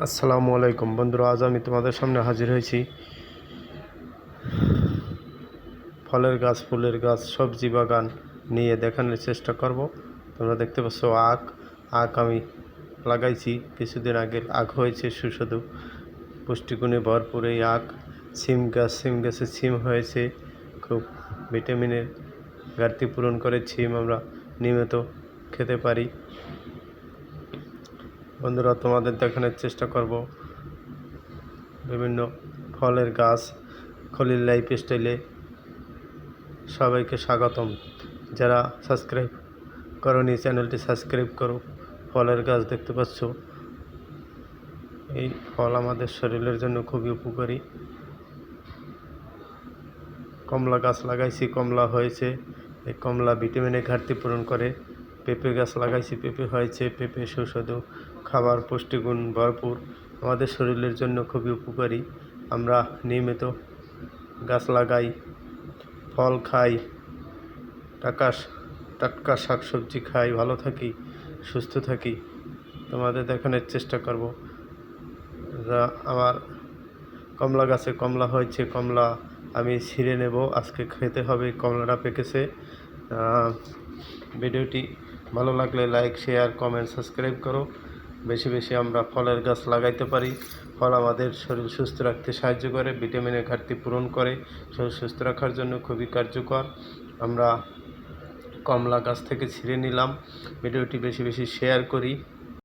আসসালামু আলাইকুম বন্ধুরা, আজ আমি তোমাদের সামনে হাজির হয়েছি ফলের গাছ, ফুলের গাছ, সবজি বাগান নিয়ে দেখানোর চেষ্টা করব। তোমরা দেখতে পাচ্ছ আখ আমি লাগাইছি কিছুদিন আগে। আখ হয়েছে সুস্বাদু, পুষ্টিগুণে ভরপুর এই আখ। সিম গাছে সিম হয়েছে, খুব ভিটামিনের ঘাটতি পূরণ করে সিম আমরা নিয়মিত খেতে পারি। বন্ধুরা, তোমাদের দেখানোর চেষ্টা করব বিভিন্ন ফলের গাছ। খলিল লাইফস্টাইলে সবাইকে স্বাগতম। যারা সাবস্ক্রাইব করোনি, চ্যানেলটি সাবস্ক্রাইব করো। ফলের গাছ দেখতে পাচ্ছ, এই ফল আমাদের শরীরের জন্য খুবই উপকারী। কমলা গাছ লাগাইছি, কমলা হয়েছে। এই কমলা ভিটামিনের ঘাটতি পূরণ করে। পেঁপে গাছ লাগাইছি, পেঁপে হয়েছে। পেঁপে সুস্বাদু খাবার, পুষ্টিগুণ ভরপুর, আমাদের শরীরের জন্য খুবই উপকারী। আমরা নিয়মিত গাছ লাগাই, ফল খাই, টাটকা শাকসবজি খাই, ভালো থাকি, সুস্থ থাকি। তোমাদের দেখানোর চেষ্টা করব। আমার কমলা গাছে কমলা হয়েছে, কমলা আমি ছিঁড়ে নেব, আজকে খেতে হবে। কমলাটা পেকেছে। ভিডিওটি ভালো লাগলে লাইক, শেয়ার, কমেন্ট, সাবস্ক্রাইব করো। বেশি বেশি আমরা ফলের গাছ লাগাইতে পারি। ফল আমাদের শরীর সুস্থ রাখতে সাহায্য করে, ভিটামিনের ঘাটতি পূরণ করে, শরীর সুস্থ রাখার জন্য খুবই কার্যকর। আমরা কমলা গাছ থেকে ছিঁড়ে নিলাম। ভিডিওটি বেশি বেশি শেয়ার করি।